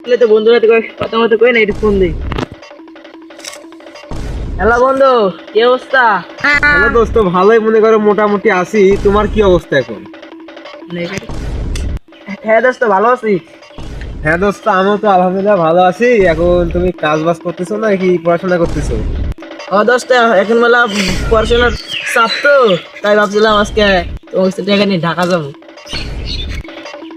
তো বন্ধুরা কথা মতো কই না, একটু ফোন দিই। হ্যালো বন্ধু, কি অবস্থা? হ্যালো দোস্ত, ভালোই মনে করো, মোটামুটি আছি। তোমার কি অবস্থা এখন? হ্যাঁ দোস্ত, ভালো আছি। হ্যাঁ দোস্ত, আমিও তো আলহামদুলিল্লাহ ভালো আছি। এখন তুমি কাজ বাজ করতেছো নাকি পড়াশোনা করতেছো? ও দোস্ত, এখন বেলা পড়াশোনার চাপ তো, তাই ভাবছিলাম আজকে তোমার কাছে টাকা নিয়ে ঢাকা যাবো।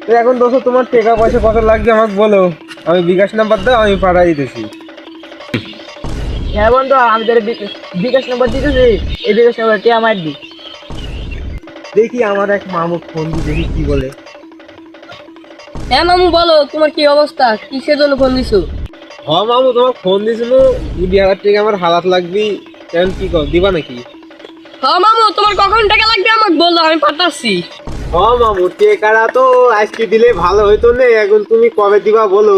তো এখন দোস্ত, তোমার টাকা পয়সা কত লাগবে আমাকে বলো, আমি বিকাশ নাম্বার দাও, আমি পাঠাই দিতেছি। হ্যাঁ বন্ধু, আমি তোর বিকাশ নম্বর দিতেছি, এই বিকাশ নম্বর টিয়া মার দি। দেখি আমার এক মামু ফোন দি, দেখি কি বলে। হ্যাঁ মামু, বলো তোমার কি অবস্থা, কিসের জন্য ফোন দিছো? হ্যাঁ মামু, তোমাকে ফোন দিয়েছিল, 2,000 টাকা আমার হালাত লাগবি। কেন, কি কর, দিবা নাকি? হ্যাঁ মামু, তোমার কখন টাকা লাগবে আমাকে বললো, আমি পাঠাচ্ছি। হ্যাঁ মামু, টাকাটা তো আজকে দিলে ভালো হইতো না, এখন তুমি কবে দিবা বলো।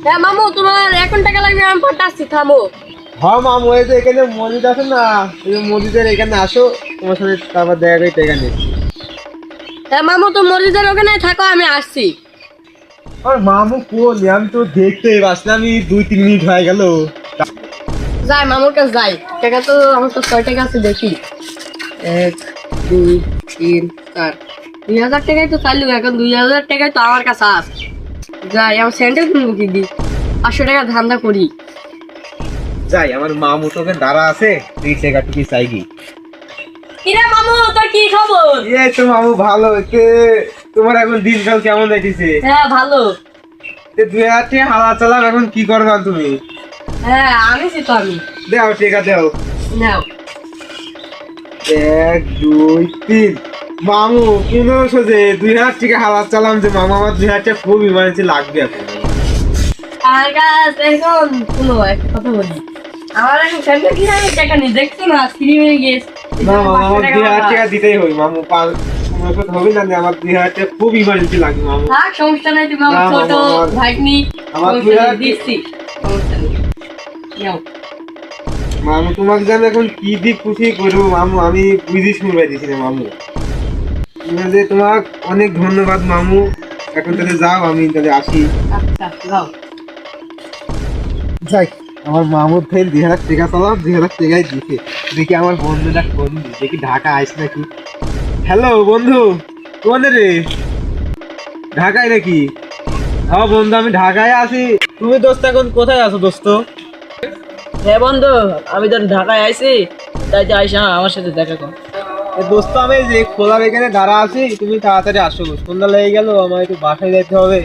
হ্যাঁ মামু, তোমার এখন টাকা লাগবে, আমি পাঠাচ্ছি, থামো। হ্যাঁ মামু, এই যে এখানে মসজিদ আছে না, এই যে মসজিদের এখানে আসো, তোমার সাথে তারপর দেখা করে টাকা নিচ্ছি। হ্যাঁ মামু, তো মসজিদের ওখানে থাকো, আমি আসছি। আর মামু কোন, আমি তো দেখতেই পাচ্ছি না, আমি 2-3 মিনিট হয়ে গেল। যাই মামুর কাছে যাই, টাকা তো আমার তো 6 টাকা আছে, দেখি 1 2 3 4 2,000 টাকাই তো চাইলো, এখন 2,000 টাকাই তো আমার কাছে আছে। যাই, আমার স্যান্ডেল কিনবো কি দি, 500 টাকা ধান্দা করি। যাই, আমার মামু তোকে দাঁড়া আছে, তুই টাকা টুকি চাই কি। কিরে মামু, তোর কি খবর? এই তো মামু ভালো, তোমার এখন দিনকাল কেমন যাইতেছে? হ্যাঁ ভালো। 2,000 টাকা হালা চালাম, এখন কি করবা তুমি? হ্যাঁ আনিছি তো আমি। দাও টাকা দাও। নাও। 1 2 3 মামু 1500, যে 2,000 টাকা হালাত চালাম, যে মামু আমার 2,000 টাকা খুব ইমার্জেন্সি লাগবে এখন। আমার কাছে এখন শুনো, একটা কথা বলি, আমার এখন স্যান্ডেল কিনে আমি টাকা নেই, দেখছো না ফ্রি হয়ে গেছে। না মামু, আমার 2,000 টাকা দিতেই হবে মামু, 500 হবে না, আমার 2,000 টাকা খুব ইমার্জেন্সি লাগবে মামু। থাক, সমস্যা নাই, তুমি আমার না, ছোট মামা, আমার- ভাগ্নি, আমার সমস্যা নেই, 2,000 দিচ্ছি, সমস্যা নেই। নাও। মামু তোমাকে যেন এখন কি দিয়ে খুশি করবো মামু, আমি বুঝি শুনবে দিছি না মামু। তুমি যে তোমার অনেক ধন্যবাদ মামু। এখন তাহলে যাও, আমি তাহলে আসি। আচ্ছা যাও। যাই, আমার মামুর ফের 2,000 টাকা চালাম, 2,000 টাকাই দিছে। দেখি আমার বন্ধুটা ফোন দি, দেখি ঢাকা আইস নাকি। হ্যালো বন্ধু, কোন রে? ঢাকায় নাকি? হ্যাঁ বন্ধু, আমি ঢাকায় আছি। তুমি দোস্ত এখন কোথায় আছো দোস্ত? হ্যাঁ বন্ধু, আমি তো ঢাকায় আইছি, তাই তো আইসা আমার সাথে দেখা কর। দোস্ত আমি যে খোলার এখানে দাঁড়া আছি, তুমি তাড়াতাড়ি আসো, সন্ধ্যা লেগে গেল, আমার একটু বাসায় যেতে হবে।